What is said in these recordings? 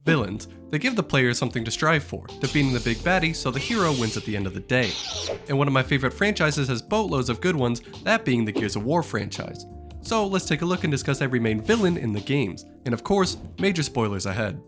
Villains. They give the player something to strive for, defeating the big baddie so the hero wins at the end of the day. And one of my favorite franchises has boatloads of good ones, that being the Gears of War franchise. So let's take a look and discuss every main villain in the games, and of course, major spoilers ahead.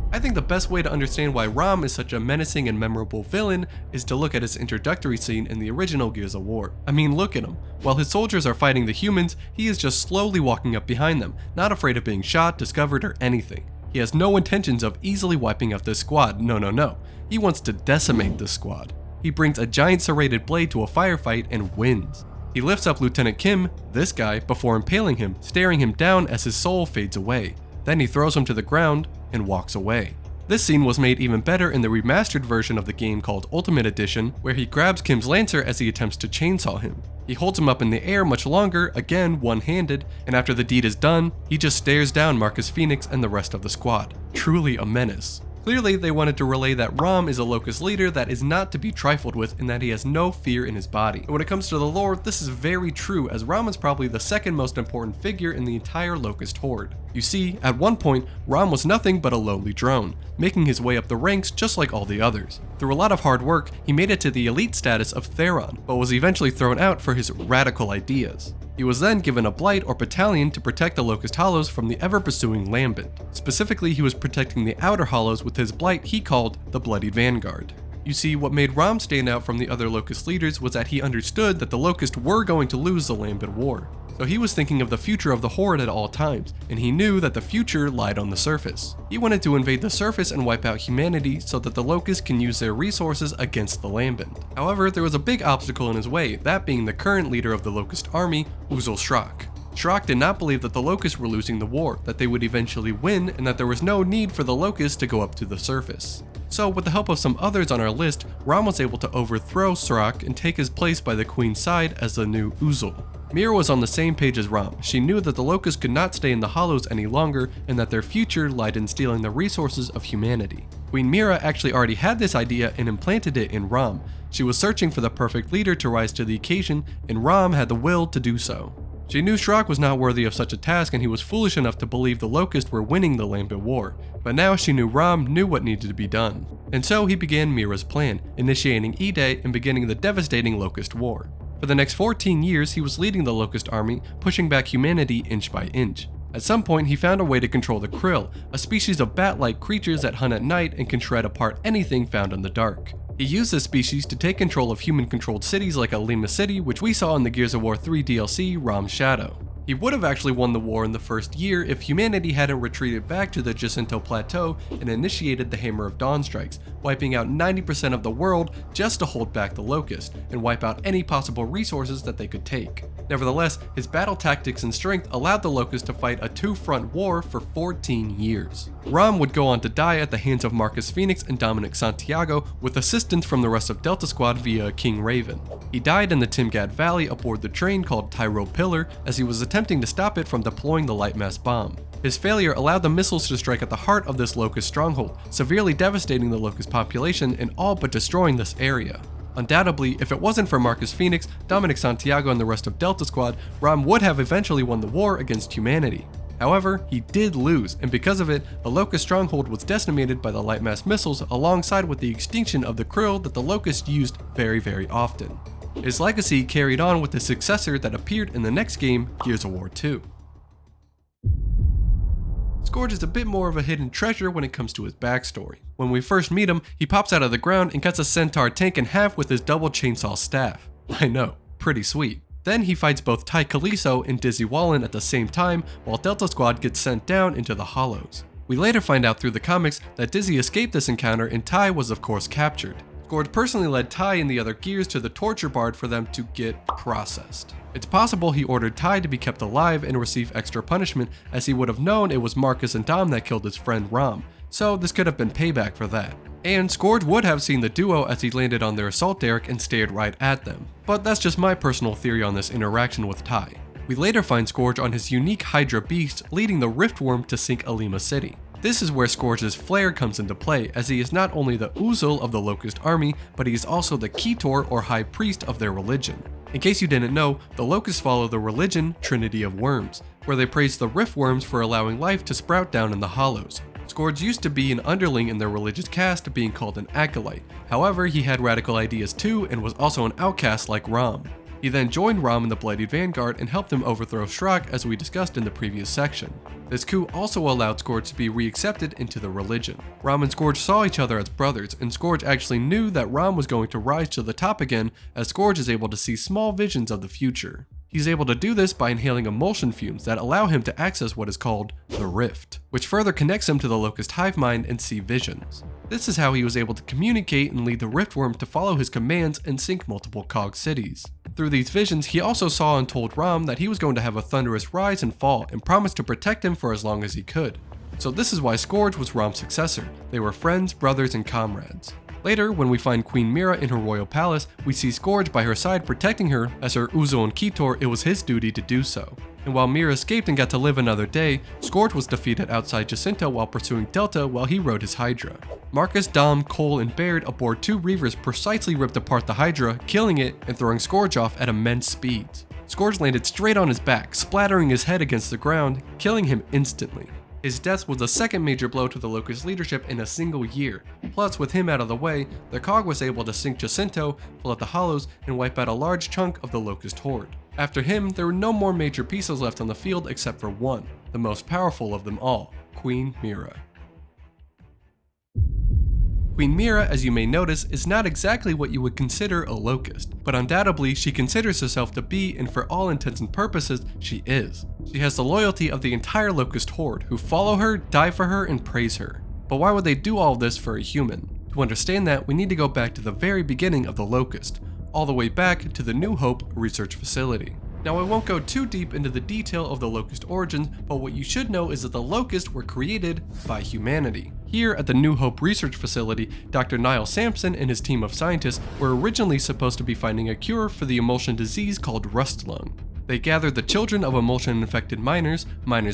I think the best way to understand why RAAM is such a menacing and memorable villain is to look at his introductory scene in the original Gears of War. I mean, look at him. While his soldiers are fighting the humans, he is just slowly walking up behind them, not afraid of being shot, discovered, or anything. He has no intentions of easily wiping out this squad, no. He wants to decimate this squad. He brings a giant serrated blade to a firefight and wins. He lifts up Lieutenant Kim, this guy, before impaling him, staring him down as his soul fades away. Then he throws him to the ground and walks away. This scene was made even better in the remastered version of the game called Ultimate Edition, where he grabs Kim's lancer as he attempts to chainsaw him. He holds him up in the air much longer, again one-handed, and after the deed is done, he just stares down Marcus Phoenix and the rest of the squad. Truly a menace. Clearly, they wanted to relay that RAAM is a Locust leader that is not to be trifled with and that he has no fear in his body. And when it comes to the lore, this is very true, as RAAM is probably the second most important figure in the entire Locust horde. You see, at one point, RAAM was nothing but a lowly drone, making his way up the ranks just like all the others. Through a lot of hard work, he made it to the elite status of Theron, but was eventually thrown out for his radical ideas. He was then given a blight or battalion to protect the Locust Hollows from the ever-pursuing Lambent. Specifically, he was protecting the outer hollows with his blight he called the Bloodied Vanguard. You see, what made RAAM stand out from the other Locust leaders was that he understood that the Locust were going to lose the Lambent War. So he was thinking of the future of the Horde at all times, and he knew that the future lied on the surface. He wanted to invade the surface and wipe out humanity so that the Locusts can use their resources against the Lambent. However, there was a big obstacle in his way, that being the current leader of the Locust army, Uzel Shrock. Shrock did not believe that the Locusts were losing the war, that they would eventually win, and that there was no need for the Locusts to go up to the surface. So, with the help of some others on our list, RAAM was able to overthrow Shrock and take his place by the Queen's side as the new Uzel. MYRRAH was on the same page as RAAM. She knew that the Locusts could not stay in the Hollows any longer and that their future lied in stealing the resources of humanity. Queen MYRRAH actually already had this idea and implanted it in RAAM. She was searching for the perfect leader to rise to the occasion, and RAAM had the will to do so. She knew Shrock was not worthy of such a task and he was foolish enough to believe the Locusts were winning the Lambent War, but now she knew RAAM knew what needed to be done. And so he began MYRRAH's plan, initiating E-Day and beginning the devastating Locust War. For the next 14 years, he was leading the Locust army, pushing back humanity inch by inch. At some point, he found a way to control the Krill, a species of bat-like creatures that hunt at night and can shred apart anything found in the dark. He used this species to take control of human-controlled cities like Alima City, which we saw in the Gears of War 3 DLC, RAAM's Shadow. He would have actually won the war in the first year if humanity hadn't retreated back to the Jacinto Plateau and initiated the Hammer of Dawn strikes, wiping out 90% of the world just to hold back the Locust and wipe out any possible resources that they could take. Nevertheless, his battle tactics and strength allowed the Locust to fight a two-front war for 14 years. RAAM would go on to die at the hands of Marcus Phoenix and Dominic Santiago with assistance from the rest of Delta Squad via King Raven. He died in the Timgad Valley aboard the train called Tyro Pillar as he was attempting to stop it from deploying the light mass bomb. His failure allowed the missiles to strike at the heart of this Locust stronghold, severely devastating the Locust population and all but destroying this area. Undoubtedly, if it wasn't for Marcus Phoenix, Dominic Santiago and the rest of Delta Squad, RAAM would have eventually won the war against humanity. However, he did lose, and because of it, the Locust stronghold was decimated by the light mass missiles alongside with the extinction of the Krill that the Locust used very often. His legacy carried on with his successor that appeared in the next game, Gears of War 2. SKORGE is a bit more of a hidden treasure when it comes to his backstory. When we first meet him, he pops out of the ground and cuts a Centaur tank in half with his double chainsaw staff. I know, pretty sweet. Then he fights both Ty Kaliso and Dizzy Wallen at the same time while Delta Squad gets sent down into the Hollows. We later find out through the comics that Dizzy escaped this encounter and Ty was of course captured. SKORGE personally led Ty and the other Gears to the torture bard for them to get processed. It's possible he ordered Ty to be kept alive and receive extra punishment as he would have known it was Marcus and Dom that killed his friend RAAM, so this could have been payback for that. And SKORGE would have seen the duo as he landed on their assault derrick and stared right at them. But that's just my personal theory on this interaction with Ty. We later find SKORGE on his unique Hydra beast leading the Riftworm to sink Alima City. This is where Scourge's flair comes into play, as he is not only the Uzul of the Locust army, but he is also the Ketor or high priest of their religion. In case you didn't know, the Locusts follow the religion Trinity of Worms, where they praise the rift worms for allowing life to sprout down in the hollows. Scourge used to be an underling in their religious caste, being called an acolyte. However, he had radical ideas too and was also an outcast like RAAM. He then joined RAAM in the Blighted Vanguard and helped him overthrow Shrock, as we discussed in the previous section. This coup also allowed Scourge to be reaccepted into the religion. RAAM and Scourge saw each other as brothers, and Scourge actually knew that RAAM was going to rise to the top again, as Scourge is able to see small visions of the future. He's able to do this by inhaling emulsion fumes that allow him to access what is called the Rift, which further connects him to the Locust hive mind and see visions. This is how he was able to communicate and lead the Riftworm to follow his commands and sink multiple cog cities. Through these visions, he also saw and told RAAM that he was going to have a thunderous rise and fall and promised to protect him for as long as he could. So this is why Scourge was RAAM's successor. They were friends, brothers, and comrades. Later, when we find Queen MYRRAH in her royal palace, we see Scourge by her side protecting her. As her Uzul and Ketor, it was his duty to do so. And while MYRRAH escaped and got to live another day, Scourge was defeated outside Jacinto while pursuing Delta while he rode his Hydra. Marcus, Dom, Cole, and Baird aboard 2 Reavers precisely ripped apart the Hydra, killing it and throwing Scourge off at immense speeds. Scourge landed straight on his back, splattering his head against the ground, killing him instantly. His death was the second major blow to the Locust leadership in a single year. Plus, with him out of the way, the Cog was able to sink Jacinto, flood the Hollows, and wipe out a large chunk of the Locust horde. After him, there were no more major pieces left on the field except for one, the most powerful of them all, Queen MYRRAH. Queen MYRRAH, as you may notice, is not exactly what you would consider a Locust, but undoubtedly she considers herself to be, and for all intents and purposes, she is. She has the loyalty of the entire Locust horde, who follow her, die for her, and praise her. But why would they do all of this for a human? To understand that, we need to go back to the very beginning of the Locust, all the way back to the New Hope research facility. Now I won't go too deep into the detail of the Locust origins, but what you should know is that the Locusts were created by humanity. Here at the New Hope research facility, Dr. Niall Sampson and his team of scientists were originally supposed to be finding a cure for the emulsion disease called rust lung. They gathered the children of emulsion-infected miners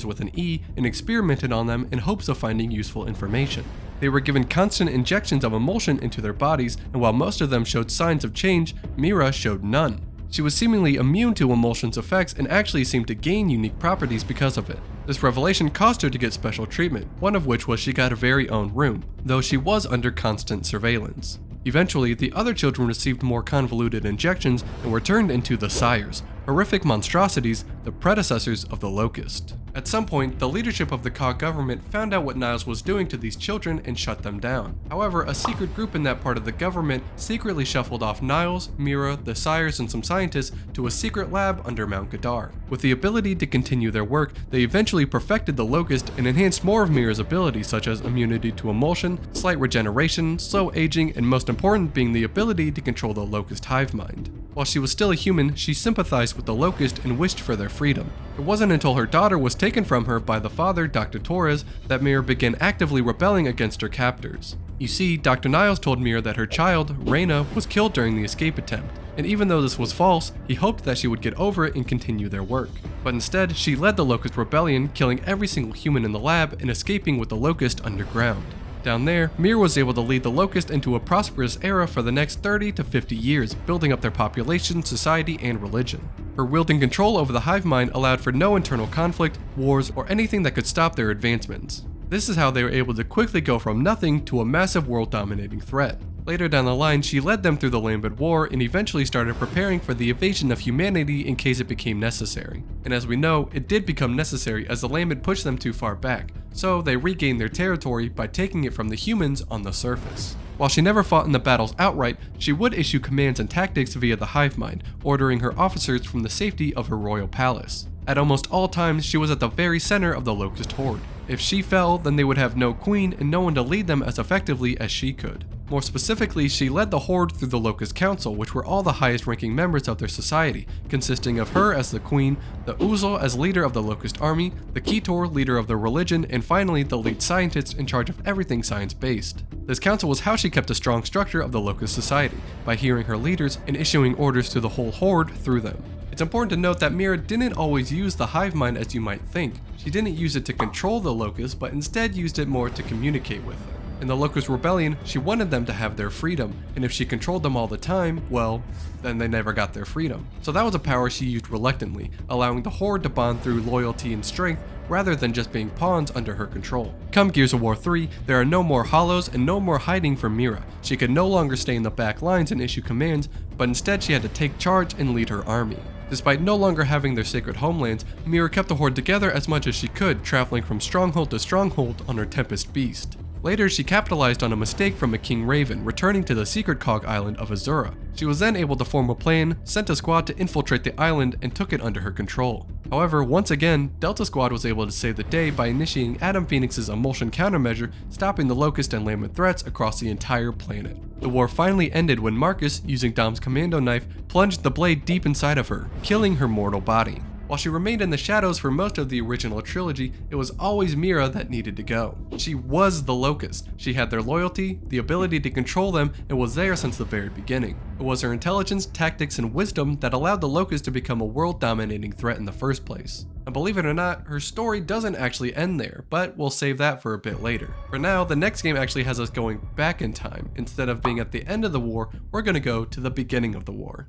with an E, and experimented on them in hopes of finding useful information. They were given constant injections of emulsion into their bodies, and while most of them showed signs of change, MYRRAH showed none. She was seemingly immune to emulsion's effects and actually seemed to gain unique properties because of it. This revelation caused her to get special treatment, one of which was she got her very own room, though she was under constant surveillance. Eventually, the other children received more convoluted injections and were turned into the Sires, horrific monstrosities, the predecessors of the Locust. At some point, the leadership of the Cog government found out what Niles was doing to these children and shut them down. However, a secret group in that part of the government secretly shuffled off Niles, MYRRAH, the Sires, and some scientists to a secret lab under Mount Gadar. With the ability to continue their work, they eventually perfected the Locust and enhanced more of MYRRAH's abilities, such as immunity to emulsion, slight regeneration, slow aging, and most important being the ability to control the Locust hive mind. While she was still a human, she sympathized with the Locust and wished for their freedom. It wasn't until her daughter was taken from her by the father, Dr. Torres, that MYRRAH began actively rebelling against her captors. You see, Dr. Niles told MYRRAH that her child, REYNA, was killed during the escape attempt, and even though this was false, he hoped that she would get over it and continue their work. But instead, she led the Locust rebellion, killing every single human in the lab and escaping with the Locust underground. Down there, MYRRAH was able to lead the Locust into a prosperous era for the next 30 to 50 years, building up their population, society, and religion. Her wielding control over the hive mind allowed for no internal conflict, wars, or anything that could stop their advancements. This is how they were able to quickly go from nothing to a massive world-dominating threat. Later down the line, she led them through the Lambent War and eventually started preparing for the invasion of humanity in case it became necessary. And as we know, it did become necessary as the Lambent pushed them too far back, so they regained their territory by taking it from the humans on the surface. While she never fought in the battles outright, she would issue commands and tactics via the hive mind, ordering her officers from the safety of her royal palace. At almost all times, she was at the very center of the Locust horde. If she fell, then they would have no queen and no one to lead them as effectively as she could. More specifically, she led the horde through the Locust Council, which were all the highest ranking members of their society, consisting of her as the queen, the Uzul as leader of the Locust army, the Ketor leader of their religion, and finally the lead scientist in charge of everything science-based. This council was how she kept a strong structure of the Locust society, by hearing her leaders and issuing orders to the whole horde through them. It's important to note that MYRRAH didn't always use the hive mind as you might think. She didn't use it to control the Locust, but instead used it more to communicate with them. In the Locust Rebellion, she wanted them to have their freedom, and if she controlled them all the time, well, then they never got their freedom. So that was a power she used reluctantly, allowing the Horde to bond through loyalty and strength rather than just being pawns under her control. Come Gears of War 3, there are no more hollows and no more hiding from MYRRAH. She could no longer stay in the back lines and issue commands, but instead she had to take charge and lead her army. Despite no longer having their sacred homelands, MYRRAH kept the Horde together as much as she could, traveling from stronghold to stronghold on her Tempest Beast. Later, she capitalized on a mistake from a King Raven, returning to the secret cog island of Azura. She was then able to form a plan, sent a squad to infiltrate the island, and took it under her control. However, once again, Delta Squad was able to save the day by initiating Adam Phoenix's emulsion countermeasure, stopping the Locust and Lambent threats across the entire planet. The war finally ended when Marcus, using Dom's commando knife, plunged the blade deep inside of her, killing her mortal body. While she remained in the shadows for most of the original trilogy, it was always MYRRAH that needed to go. She was the Locust. She had their loyalty, the ability to control them, and was there since the very beginning. It was her intelligence, tactics, and wisdom that allowed the Locust to become a world-dominating threat in the first place. And believe it or not, her story doesn't actually end there, but we'll save that for a bit later. For now, the next game actually has us going back in time. Instead of being at the end of the war, we're going to go to the beginning of the war.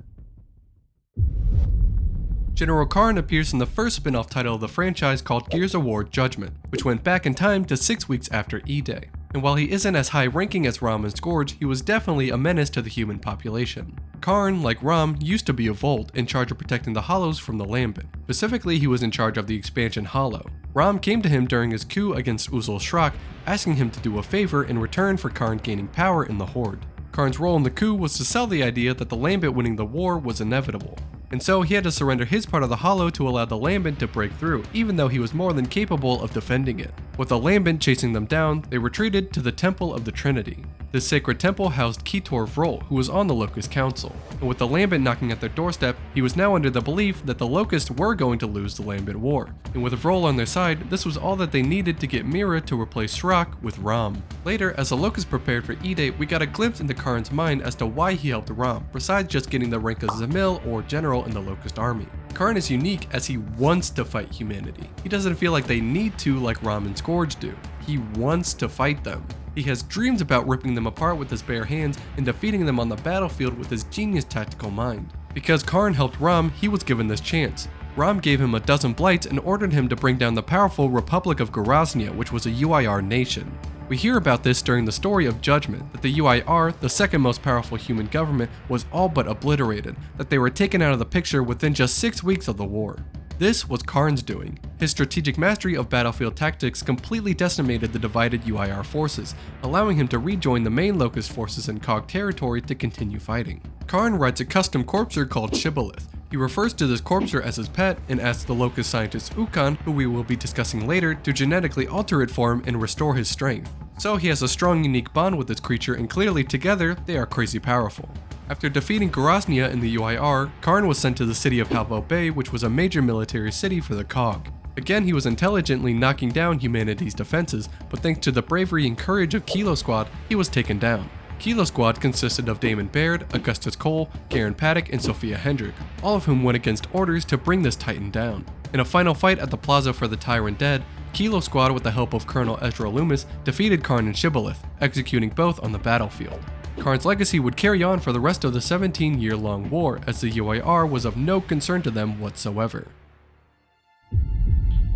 General KARN appears in the first spin-off title of the franchise called Gears of War Judgment, which went back in time to 6 weeks after E-Day. And while he isn't as high ranking as RAAM and SKORGE, he was definitely a menace to the human population. KARN, like RAAM, used to be a Volt, in charge of protecting the Hollows from the Lambent. Specifically, he was in charge of the expansion Hollow. RAAM came to him during his coup against Uzul Shrak, asking him to do a favor in return for KARN gaining power in the Horde. KARN's role in the coup was to sell the idea that the Lambent winning the war was inevitable. And so he had to surrender his part of the Hollow to allow the Lambent to break through, even though he was more than capable of defending it. With the Lambent chasing them down, they retreated to the Temple of the Trinity. This sacred temple housed Ketor Vrol, who was on the Locust Council. And with the Lambent knocking at their doorstep, he was now under the belief that the Locusts were going to lose the Lambent war. And with Vrol on their side, this was all that they needed to get MYRRAH to replace Shrak with RAAM. Later, as the Locusts prepared for E-Day, we got a glimpse into KARN's mind as to why he helped RAAM, besides just getting the rank of Zamil or general in the Locust army. KARN is unique as he wants to fight humanity. He doesn't feel like they need to like RAAM and SKORGE do. He wants to fight them. He has dreams about ripping them apart with his bare hands and defeating them on the battlefield with his genius tactical mind. Because KARN helped RAAM, he was given this chance. RAAM gave him a dozen blights and ordered him to bring down the powerful Republic of Goraznia, which was a UIR nation. We hear about this during the story of Judgment, that the UIR, the second most powerful human government, was all but obliterated, that they were taken out of the picture within just 6 weeks of the war. This was KARN's doing. His strategic mastery of battlefield tactics completely decimated the divided UIR forces, allowing him to rejoin the main Locust forces in Cog territory to continue fighting. KARN rides a custom corpser called Shibboleth. He refers to this corpser as his pet and asks the Locust scientist UKKON, who we will be discussing later, to genetically alter it for him and restore his strength. So he has a strong unique bond with this creature, and clearly together they are crazy powerful. After defeating Goraznia in the UIR, KARN was sent to the city of Halvo Bay, which was a major military city for the Cog. Again, he was intelligently knocking down humanity's defenses, but thanks to the bravery and courage of Kilo Squad, he was taken down. Kilo Squad consisted of Damon Baird, Augustus Cole, Garen Paddock, and Sophia Hendrick, all of whom went against orders to bring this Titan down. In a final fight at the Plaza for the Tyrant Dead, Kilo Squad, with the help of Colonel Ezra Loomis, defeated KARN and Shibboleth, executing both on the battlefield. KARN's legacy would carry on for the rest of the 17-year-long war, as the UIR was of no concern to them whatsoever.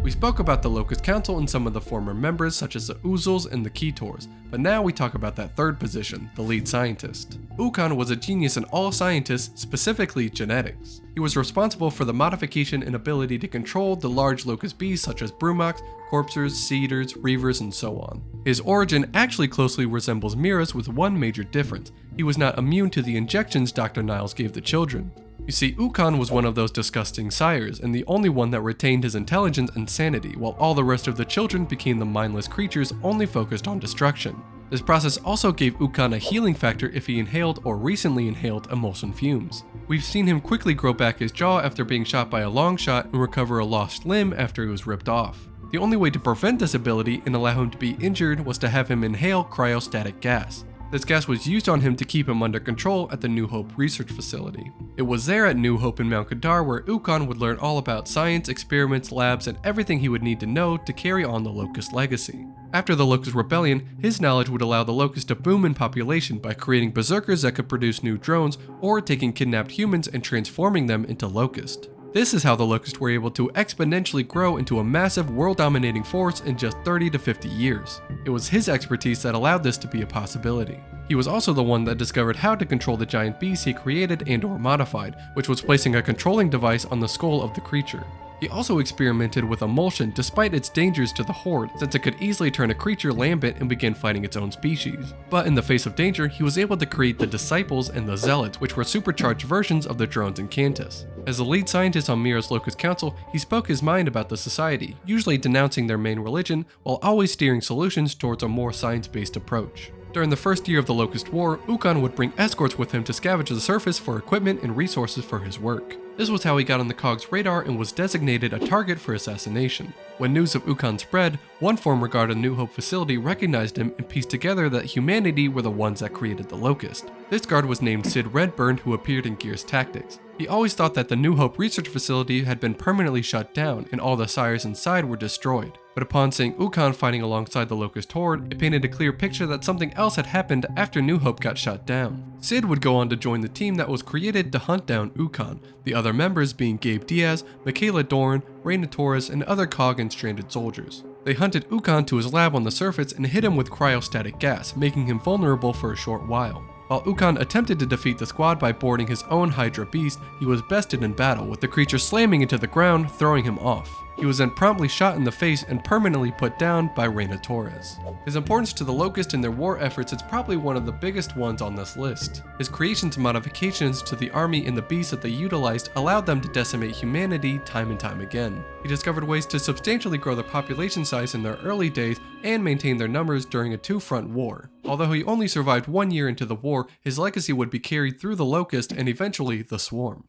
We spoke about the Locust Council and some of the former members such as the Uzuls and the Ketors, but now we talk about that third position, the lead scientist. UKKON was a genius in all scientists, specifically genetics. He was responsible for the modification and ability to control the large Locust beasts such as Brumox, Corpsers, Seeders, Reavers, and so on. His origin actually closely resembles MYRRAH's with one major difference. He was not immune to the injections Dr. Niles gave the children. You see, UKKON was one of those disgusting sires, and the only one that retained his intelligence and sanity, while all the rest of the children became the mindless creatures only focused on destruction. This process also gave UKKON a healing factor if he inhaled or recently inhaled emulsion fumes. We've seen him quickly grow back his jaw after being shot by a long shot and recover a lost limb after it was ripped off. The only way to prevent this ability and allow him to be injured was to have him inhale cryostatic gas. This gas was used on him to keep him under control at the New Hope research facility. It was there at New Hope in Mount Kadar where UKKON would learn all about science, experiments, labs, and everything he would need to know to carry on the Locust legacy. After the Locust Rebellion, his knowledge would allow the Locust to boom in population by creating berserkers that could produce new drones or taking kidnapped humans and transforming them into Locust. This is how the Locust were able to exponentially grow into a massive world-dominating force in just 30 to 50 years. It was his expertise that allowed this to be a possibility. He was also the one that discovered how to control the giant beast he created and/or modified, which was placing a controlling device on the skull of the creature. He also experimented with emulsion despite its dangers to the Horde, since it could easily turn a creature lambent and begin fighting its own species. But in the face of danger, he was able to create the Disciples and the Zealots, which were supercharged versions of the drones and Cantus. As the lead scientist on MYRRAH's Locust Council, he spoke his mind about the society, usually denouncing their main religion, while always steering solutions towards a more science-based approach. During the first year of the Locust War, UKKON would bring escorts with him to scavenge the surface for equipment and resources for his work. This was how he got on the KOG's radar and was designated a target for assassination. When news of UKKON spread, one former guard at New Hope facility recognized him and pieced together that humanity were the ones that created the Locust. This guard was named Sid Redburn, who appeared in Gears Tactics. He always thought that the New Hope research facility had been permanently shut down and all the sires inside were destroyed. But upon seeing UKKON fighting alongside the Locust Horde, it painted a clear picture that something else had happened after New Hope got shut down. Sid would go on to join the team that was created to hunt down UKKON, the other members being Gabe Diaz, Michaela Doran, REYNA Torres, and other KOG and stranded soldiers. They hunted UKKON to his lab on the surface and hit him with cryostatic gas, making him vulnerable for a short while. While UKKON attempted to defeat the squad by boarding his own Hydra beast, he was bested in battle, with the creature slamming into the ground, throwing him off. He was then promptly shot in the face and permanently put down by REYNA Torres. His importance to the Locust and their war efforts is probably one of the biggest ones on this list. His creations and modifications to the army and the beasts that they utilized allowed them to decimate humanity time and time again. He discovered ways to substantially grow their population size in their early days and maintain their numbers during a two-front war. Although he only survived 1 year into the war, his legacy would be carried through the Locust and eventually the Swarm.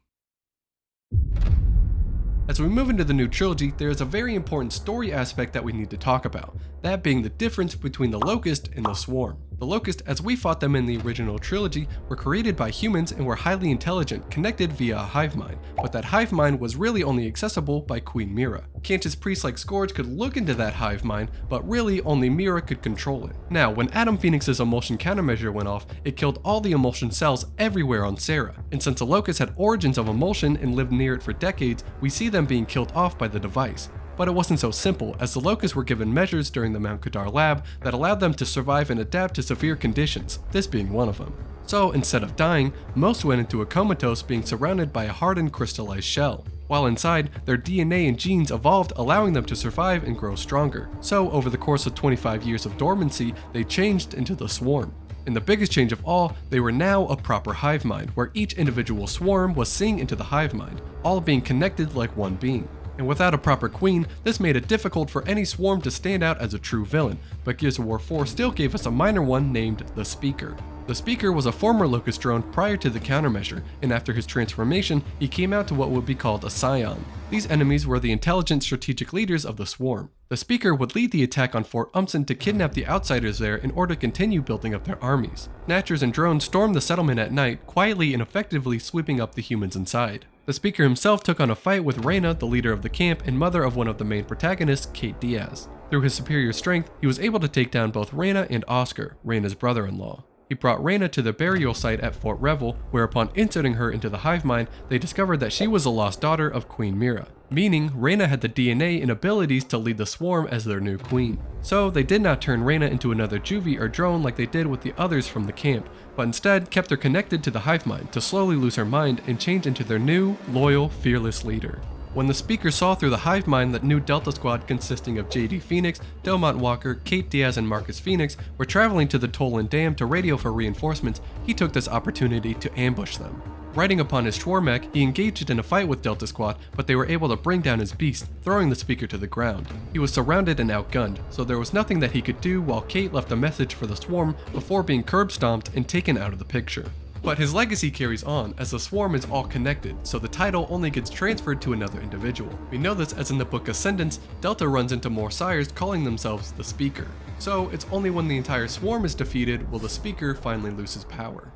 As we move into the new trilogy, there is a very important story aspect that we need to talk about, that being the difference between the Locust and the Swarm. The Locust, as we fought them in the original trilogy, were created by humans and were highly intelligent, connected via a hive mind, but that hive mind was really only accessible by Queen MYRRAH. Cantus priests like SKORGE could look into that hive mind, but really only MYRRAH could control it. Now, when Adam Phoenix's emulsion countermeasure went off, it killed all the emulsion cells everywhere on Sarah, and since the Locust had origins of emulsion and lived near it for decades, we see them being killed off by the device. But it wasn't so simple, as the Locusts were given measures during the Mount Kadar lab that allowed them to survive and adapt to severe conditions, this being one of them. So instead of dying, most went into a comatose, being surrounded by a hardened crystallized shell. While inside, their DNA and genes evolved, allowing them to survive and grow stronger. So over the course of 25 years of dormancy, they changed into the Swarm. And the biggest change of all, they were now a proper hive mind, where each individual swarm was seeing into the hive mind, all being connected like one being. And without a proper queen, this made it difficult for any swarm to stand out as a true villain, but Gears of War 4 still gave us a minor one named the Speaker. The Speaker was a former Locust drone prior to the countermeasure, and after his transformation, he came out to what would be called a Scion. These enemies were the intelligent strategic leaders of the Swarm. The Speaker would lead the attack on Fort Umsen to kidnap the outsiders there in order to continue building up their armies. Snatchers and drones stormed the settlement at night, quietly and effectively sweeping up the humans inside. The Speaker himself took on a fight with REYNA, the leader of the camp and mother of one of the main protagonists, Kate Diaz. Through his superior strength, he was able to take down both REYNA and Oscar, REYNA's brother-in-law. He brought REYNA to the burial site at Fort Revel, where upon inserting her into the hive mind, they discovered that she was a lost daughter of Queen MYRRAH, meaning REYNA had the DNA and abilities to lead the Swarm as their new queen. So they did not turn REYNA into another juvie or drone like they did with the others from the camp, but instead kept her connected to the hive mind to slowly lose her mind and change into their new, loyal, fearless leader. When the Speaker saw through the hive mind that new Delta Squad consisting of JD Phoenix, Delmont Walker, Kate Diaz, and Marcus Phoenix were traveling to the Tolan Dam to radio for reinforcements, he took this opportunity to ambush them. Riding upon his Schwarmech, he engaged in a fight with Delta Squad, but they were able to bring down his beast, throwing the Speaker to the ground. He was surrounded and outgunned, so there was nothing that he could do while Kate left a message for the Swarm before being curb stomped and taken out of the picture. But his legacy carries on as the swarm is all connected, so the title only gets transferred to another individual. We know this as in the book Ascendance, Delta runs into more sires calling themselves the Speaker. So it's only when the entire swarm is defeated will the Speaker finally lose his power.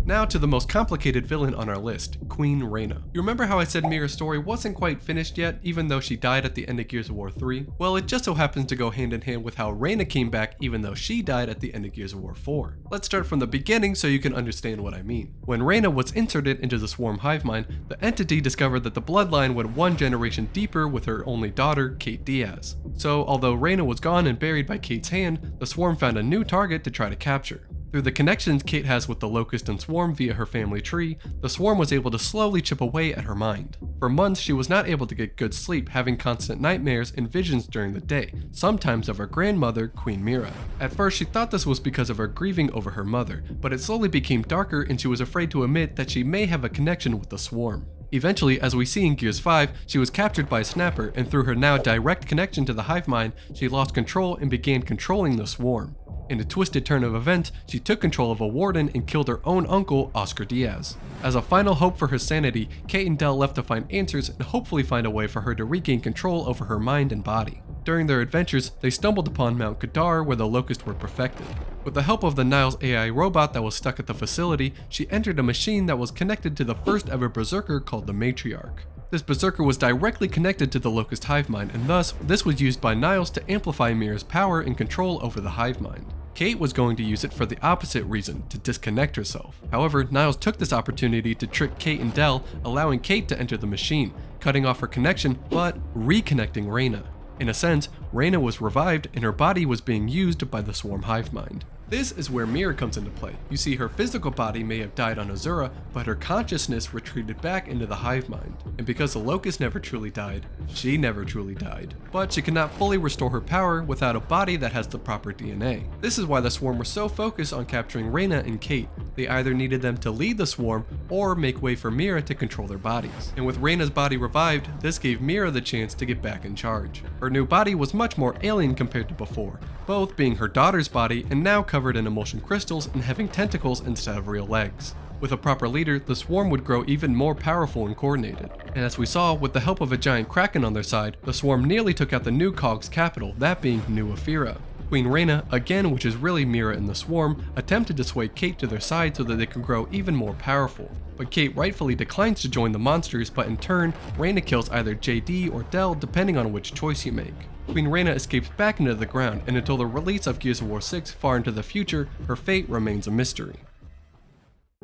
Now to the most complicated villain on our list, Queen REYNA. You remember how I said MYRRAH's story wasn't quite finished yet, even though she died at the end of Gears of War 3? Well, it just so happens to go hand in hand with how REYNA came back even though she died at the end of Gears of War 4. Let's start from the beginning so you can understand what I mean. When REYNA was inserted into the swarm hive mind, the entity discovered that the bloodline went one generation deeper with her only daughter, Kate Diaz. So although REYNA was gone and buried by Kate's hand, the swarm found a new target to try to capture. Through the connections Kate has with the Locust and Swarm via her family tree, the Swarm was able to slowly chip away at her mind. For months, she was not able to get good sleep, having constant nightmares and visions during the day, sometimes of her grandmother, Queen MYRRAH. At first, she thought this was because of her grieving over her mother, but it slowly became darker and she was afraid to admit that she may have a connection with the Swarm. Eventually, as we see in Gears 5, she was captured by a snapper, and through her now direct connection to the hive mind, she lost control and began controlling the Swarm. In a twisted turn of events, she took control of a warden and killed her own uncle, Oscar Diaz. As a final hope for her sanity, Kate and Del left to find answers and hopefully find a way for her to regain control over her mind and body. During their adventures, they stumbled upon Mount Kadar where the Locust were perfected. With the help of the Niles AI robot that was stuck at the facility, she entered a machine that was connected to the first ever berserker called the Matriarch. This berserker was directly connected to the Locust hive mind, and thus, this was used by Niles to amplify MYRRAH's power and control over the hive mind. Kate was going to use it for the opposite reason, to disconnect herself. However, Niles took this opportunity to trick Kate and Del, allowing Kate to enter the machine, cutting off her connection, but reconnecting REYNA. In a sense, REYNA was revived and her body was being used by the swarm hive mind. This is where MYRRAH comes into play. You see, her physical body may have died on Azura, but her consciousness retreated back into the hive mind. And because the Locust never truly died, she never truly died. But she cannot fully restore her power without a body that has the proper DNA. This is why the swarm were so focused on capturing REYNA and Kate. They either needed them to lead the swarm or make way for MYRRAH to control their bodies. And with REYNA's body revived, this gave MYRRAH the chance to get back in charge. Her new body was much more alien compared to before, both being her daughter's body and now covered in emulsion crystals and having tentacles instead of real legs. With a proper leader, the swarm would grow even more powerful and coordinated. And as we saw, with the help of a giant kraken on their side, the swarm nearly took out the new Cog's capital, that being New Ephyra. Queen REYNA, again which is really MYRRAH and the swarm, attempted to sway Kate to their side so that they could grow even more powerful. But Kate rightfully declines to join the monsters, but in turn, REYNA kills either JD or Del depending on which choice you make. Queen REYNA escapes back into the ground, and until the release of Gears of War 6 far into the future, her fate remains a mystery.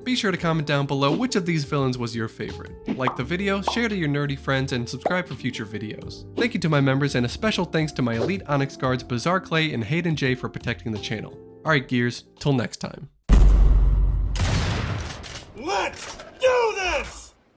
Be sure to comment down below which of these villains was your favorite. Like the video, share to your nerdy friends, and subscribe for future videos. Thank you to my members, and a special thanks to my Elite Onyx guards Bizarre Clay and Hayden J for protecting the channel. Alright Gears, till next time. Let's